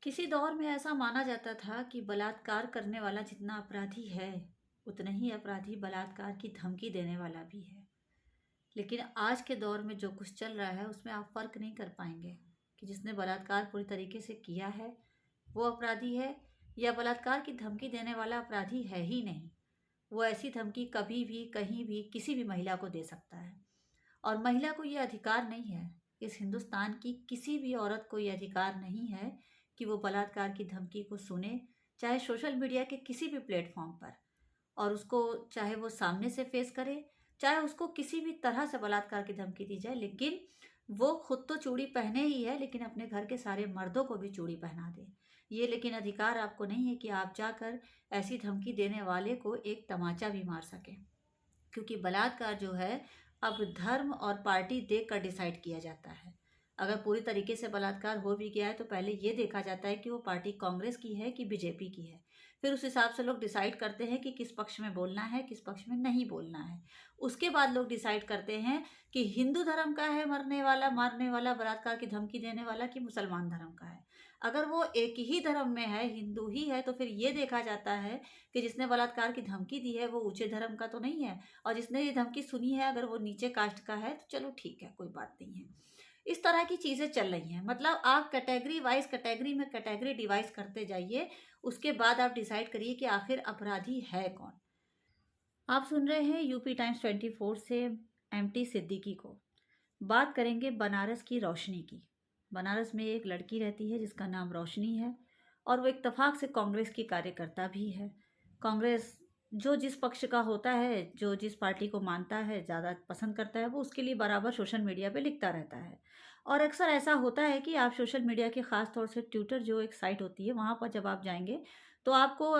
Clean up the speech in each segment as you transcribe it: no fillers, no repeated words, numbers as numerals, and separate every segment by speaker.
Speaker 1: किसी दौर में ऐसा माना जाता था कि बलात्कार करने वाला जितना अपराधी है, उतना ही अपराधी बलात्कार की धमकी देने वाला भी है। लेकिन आज के दौर में जो कुछ चल रहा है उसमें आप फ़र्क नहीं कर पाएंगे कि जिसने बलात्कार पूरी तरीके से किया है वो अपराधी है या बलात्कार की धमकी देने वाला अपराधी है ही नहीं। वो ऐसी धमकी कभी भी कहीं भी किसी भी महिला को दे सकता है और महिला को ये अधिकार नहीं है। इस हिंदुस्तान की किसी भी औरत को ये अधिकार नहीं है कि वो बलात्कार की धमकी को सुने, चाहे सोशल मीडिया के किसी भी प्लेटफॉर्म पर, और उसको चाहे वो सामने से फेस करे, चाहे उसको किसी भी तरह से बलात्कार की धमकी दी जाए, लेकिन वो खुद तो चूड़ी पहने ही है, लेकिन अपने घर के सारे मर्दों को भी चूड़ी पहना दे। ये लेकिन अधिकार आपको नहीं है कि आप जाकर ऐसी धमकी देने वाले को एक तमाचा भी मार सकें, क्योंकि बलात्कार जो है अब धर्म और पार्टी देख कर डिसाइड किया जाता है। अगर पूरी तरीके से बलात्कार हो भी गया है तो पहले ये देखा जाता है कि वो पार्टी कांग्रेस की है कि बीजेपी की है। फिर उस हिसाब से लोग डिसाइड करते हैं कि किस पक्ष में बोलना है, किस पक्ष में नहीं बोलना है। उसके बाद लोग डिसाइड करते हैं कि हिंदू धर्म का है मरने वाला, मारने वाला, बलात्कार की धमकी देने वाला, कि मुसलमान धर्म का है। अगर वो एक ही धर्म में है, हिंदू ही है, तो फिर ये देखा जाता है कि जिसने बलात्कार की धमकी दी है वो ऊंचे धर्म का तो नहीं है, और जिसने ये धमकी सुनी है अगर वो नीचे कास्ट का है तो चलो ठीक है, कोई बात नहीं है। इस तरह की चीज़ें चल रही हैं। मतलब आप कैटेगरी वाइज कैटेगरी में कैटेगरी डिवाइस करते जाइए, उसके बाद आप डिसाइड करिए कि आखिर अपराधी है कौन। आप सुन रहे हैं यूपी टाइम्स 24 से एमटी सिद्दीकी को। बात करेंगे बनारस की रोशनी की। बनारस में एक लड़की रहती है जिसका नाम रोशनी है, और वो इत्तेफाक से कांग्रेस की कार्यकर्ता भी है। कांग्रेस जो जिस पक्ष का होता है, जो जिस पार्टी को मानता है, ज़्यादा पसंद करता है, वो उसके लिए बराबर सोशल मीडिया पे लिखता रहता है। और अक्सर ऐसा होता है कि आप सोशल मीडिया के ख़ास तौर से ट्विटर जो एक साइट होती है, वहाँ पर जब आप जाएंगे तो आपको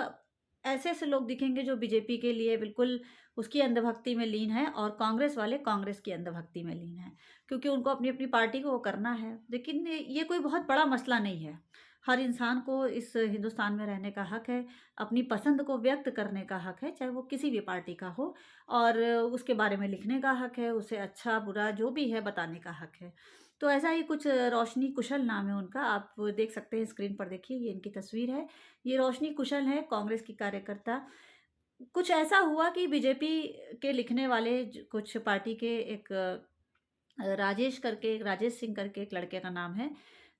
Speaker 1: ऐसे ऐसे लोग दिखेंगे जो बीजेपी के लिए बिल्कुल उसकी अंधभक्ति में लीन है, और कांग्रेस वाले कांग्रेस की अंधभक्ति में लीन है, क्योंकि उनको अपनी अपनी पार्टी को वो करना है। लेकिन ये कोई बहुत बड़ा मसला नहीं है। हर इंसान को इस हिंदुस्तान में रहने का हक है, अपनी पसंद को व्यक्त करने का हक है, चाहे वो किसी भी पार्टी का हो, और उसके बारे में लिखने का हक है, उसे अच्छा बुरा जो भी है बताने का हक है। तो ऐसा ही कुछ, रोशनी कुशल नाम है उनका, आप देख सकते हैं, स्क्रीन पर देखिए, ये इनकी तस्वीर है। ये रोशनी कुशल है, कांग्रेस की कार्यकर्ता। कुछ ऐसा हुआ कि बीजेपी के लिखने वाले कुछ पार्टी के एक राजेश करके, एक राजेश सिंह करके एक लड़के का नाम है,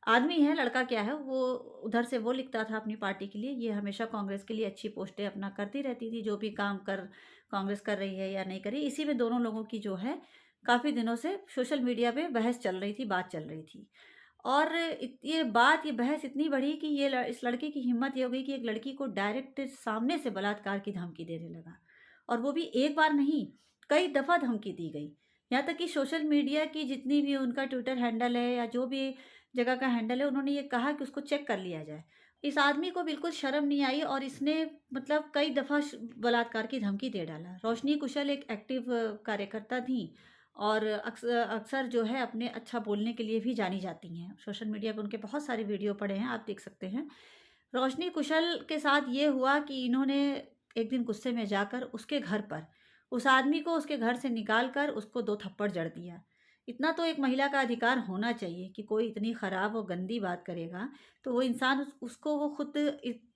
Speaker 1: आदमी है, लड़का क्या है वो, उधर से वो लिखता था अपनी पार्टी के लिए। ये हमेशा कांग्रेस के लिए अच्छी पोस्टें अपना करती रहती थी, जो भी काम कर कांग्रेस कर रही है या नहीं कर रही। इसी में दोनों लोगों की जो है काफ़ी दिनों से सोशल मीडिया पे बहस चल रही थी, बात चल रही थी। और ये बहस इतनी बढ़ी कि इस लड़के की हिम्मत ये हो गई कि एक लड़की को डायरेक्ट सामने से बलात्कार की धमकी देने लगा, और वो भी एक बार नहीं, कई दफ़ा धमकी दी गई। यहाँ तक कि सोशल मीडिया की जितनी भी उनका ट्विटर हैंडल है या जो भी जगह का हैंडल है, उन्होंने ये कहा कि उसको चेक कर लिया जाए। इस आदमी को बिल्कुल शर्म नहीं आई, और इसने मतलब कई दफ़ा बलात्कार की धमकी दे डाला। रोशनी कुशल एक एक्टिव कार्यकर्ता थी, और अक्सर अक्सर जो है अपने अच्छा बोलने के लिए भी जानी जाती हैं। सोशल मीडिया पे उनके बहुत सारे वीडियो पड़े हैं, आप देख सकते हैं। रोशनी कुशल के साथ ये हुआ कि इन्होंने एक दिन गुस्से में जाकर उसके घर पर उस आदमी को उसके घर से निकाल कर उसको 2 थप्पड़ जड़ दिया। इतना तो एक महिला का अधिकार होना चाहिए कि कोई इतनी ख़राब और गंदी बात करेगा, तो वो इंसान उसको वो खुद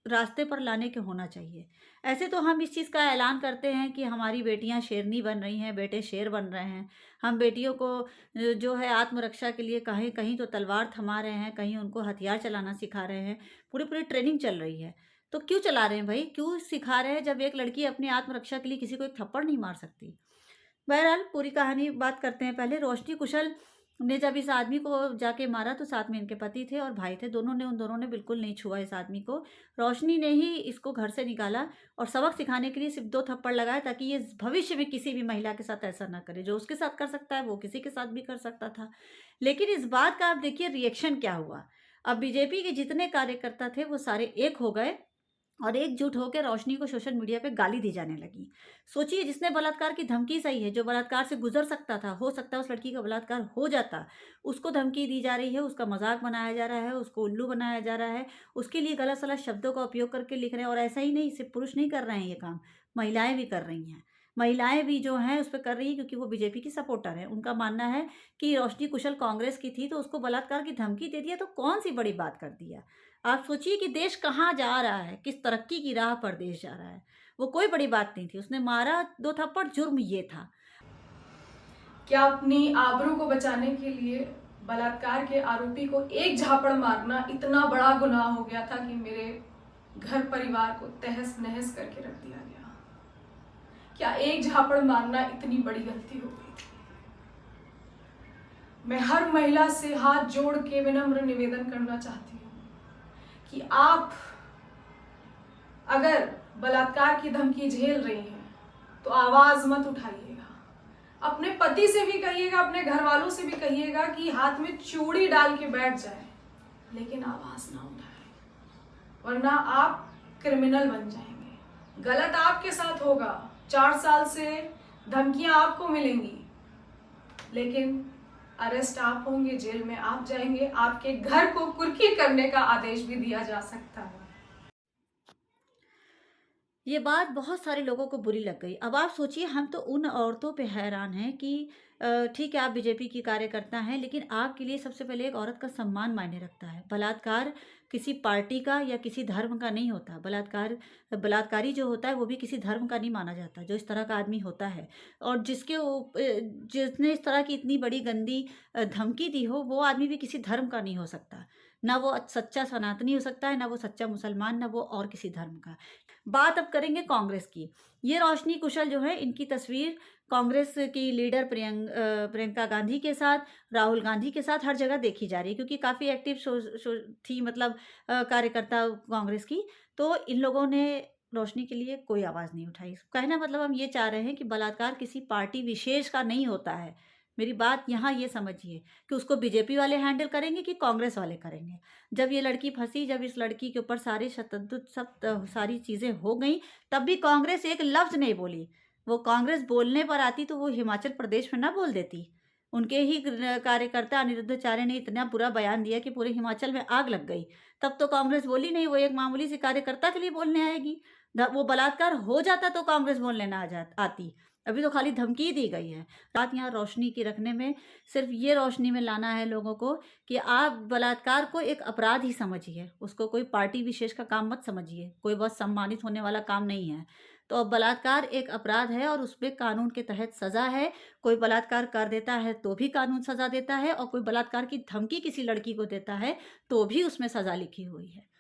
Speaker 1: रास्ते पर लाने के होना चाहिए। ऐसे तो हम इस चीज़ का ऐलान करते हैं कि हमारी बेटियाँ शेरनी बन रही हैं, बेटे शेर बन रहे हैं। हम बेटियों को जो है आत्मरक्षा के लिए कहीं कहीं तो तलवार थमा रहे हैं, कहीं उनको हथियार चलाना सिखा रहे हैं। पूरी पूरी ट्रेनिंग चल रही है। तो क्यों चला रहे हैं भाई? क्यों सिखा रहे हैं जब एक लड़की अपनी आत्मरक्षा के लिए किसी को एक थप्पड़ नहीं मार सकती? बहरहाल पूरी कहानी बात करते हैं पहले। रोशनी कुशल ने जब इस आदमी को जाके मारा तो साथ में इनके पति थे और भाई थे। उन दोनों ने बिल्कुल नहीं छुआ इस आदमी को। रोशनी ने ही इसको घर से निकाला और सबक सिखाने के लिए सिर्फ़ 2 थप्पड़ लगाए, ताकि ये भविष्य में किसी भी महिला के साथ ऐसा ना करे। जो उसके साथ कर सकता है वो किसी के साथ भी कर सकता था। लेकिन इस बात का आप देखिए रिएक्शन क्या हुआ। अब बीजेपी के जितने कार्यकर्ता थे वो सारे एक हो गए और एकजुट होकर रोशनी को सोशल मीडिया पे गाली दी जाने लगी। सोचिए, जिसने बलात्कार की धमकी सही है, जो बलात्कार से गुज़र सकता था, हो सकता है उस लड़की का बलात्कार हो जाता, उसको धमकी दी जा रही है, उसका मज़ाक बनाया जा रहा है, उसको उल्लू बनाया जा रहा है, उसके लिए गलत-सलत शब्दों का उपयोग करके लिख रहे हैं। और ऐसा ही नहीं, सिर्फ़ पुरुष नहीं कर रहे हैं ये काम, महिलाएँ भी कर रही हैं। महिलाएं भी जो हैं उस पर कर रही हैं क्योंकि वो बीजेपी की सपोर्टर हैं। उनका मानना है कि रोशनी कुशल कांग्रेस की थी तो उसको बलात्कार की धमकी दे दिया तो कौन सी बड़ी बात कर दिया। आप सोचिए कि देश कहाँ जा रहा है, किस तरक्की की राह पर देश जा रहा है। वो कोई बड़ी बात नहीं थी, उसने मारा 2 थप्पड़, जुर्म ये था।
Speaker 2: क्या अपनी आबरू को बचाने के लिए बलात्कार के आरोपी को एक झापड़ मारना इतना बड़ा गुनाह हो गया था कि मेरे घर परिवार को तहस नहस करके रख दिया गया? क्या एक झापड़ मारना इतनी बड़ी गलती हो गई थी? मैं हर महिला से हाथ जोड़ के विनम्र निवेदन करना चाहती हूँ कि आप अगर बलात्कार की धमकी झेल रही हैं तो आवाज मत उठाइएगा। अपने पति से भी कहिएगा, अपने घर वालों से भी कहिएगा कि हाथ में चूड़ी डाल के बैठ जाए, लेकिन आवाज ना उठाए, वरना आप क्रिमिनल बन जाएंगे। गलत आपके साथ होगा, 4 साल से धमकियां आपको मिलेंगी, लेकिन अरेस्ट आप होंगे, जेल में आप जाएंगे, आपके घर को कुर्की करने का आदेश भी दिया जा सकता है।
Speaker 1: ये बात बहुत सारे लोगों को बुरी लग गई। अब आप सोचिए, हम तो उन औरतों पे हैरान हैं कि ठीक है आप बीजेपी की कार्यकर्ता हैं, लेकिन आपके लिए सबसे पहले एक औरत का सम्मान मायने रखता है। बलात्कार किसी पार्टी का या किसी धर्म का नहीं होता। बलात्कारी जो होता है वो भी किसी धर्म का नहीं माना जाता, जो इस तरह का आदमी होता है। और जिसने इस तरह की इतनी बड़ी गंदी धमकी दी हो, वो आदमी भी किसी धर्म का नहीं हो सकता। ना वो सच्चा सनातनी हो सकता है, ना वो सच्चा मुसलमान, ना वो और किसी धर्म का। बात अब करेंगे कांग्रेस की। ये रोशनी कुशल जो है, इनकी तस्वीर कांग्रेस की लीडर प्रियंका गांधी के साथ, राहुल गांधी के साथ हर जगह देखी जा रही है क्योंकि काफ़ी एक्टिव थी, मतलब कार्यकर्ता कांग्रेस की। तो इन लोगों ने रोशनी के लिए कोई आवाज़ नहीं उठाई। कहना मतलब हम ये चाह रहे हैं कि बलात्कार किसी पार्टी विशेष का नहीं होता है। मेरी बात यहाँ ये समझिए कि उसको बीजेपी वाले हैंडल करेंगे कि कांग्रेस वाले करेंगे। जब ये लड़की फंसी, जब इस लड़की के ऊपर सारी शतद्दुत सब सारी चीज़ें हो गई, तब भी कांग्रेस एक लफ्ज़ नहीं बोली। वो कांग्रेस बोलने पर आती तो वो हिमाचल प्रदेश में ना बोल देती। उनके ही कार्यकर्ता अनिरुद्धाचार्य ने इतना बुरा बयान दिया कि पूरे हिमाचल में आग लग गई। तब तो कांग्रेस बोली नहीं, वो एक मामूली सी कार्यकर्ता के लिए बोलने आएगी। वो बलात्कार हो जाता तो कांग्रेस बोलने ना आती। अभी तो खाली धमकी दी गई है। बात यहाँ रोशनी की रखने में सिर्फ ये रोशनी में लाना है लोगों को कि आप बलात्कार को एक अपराध ही समझिए, उसको कोई पार्टी विशेष का काम मत समझिए, कोई बहुत सम्मानित होने वाला काम नहीं है। तो अब बलात्कार एक अपराध है और उसमें कानून के तहत सज़ा है। कोई बलात्कार कर देता है तो भी कानून सज़ा देता है, और कोई बलात्कार की धमकी किसी लड़की को देता है तो भी उसमें सज़ा लिखी हुई है।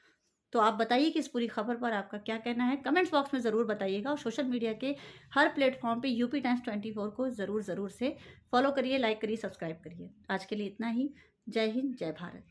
Speaker 1: तो आप बताइए कि इस पूरी खबर पर आपका क्या कहना है? कमेंट्स बॉक्स में ज़रूर बताइएगा, और सोशल मीडिया के हर प्लेटफॉर्म पे यूपी टाइम्स 24 को ज़रूर से फॉलो करिए, लाइक करिए, सब्सक्राइब करिए। आज के लिए इतना ही। जय हिंद, जय भारत।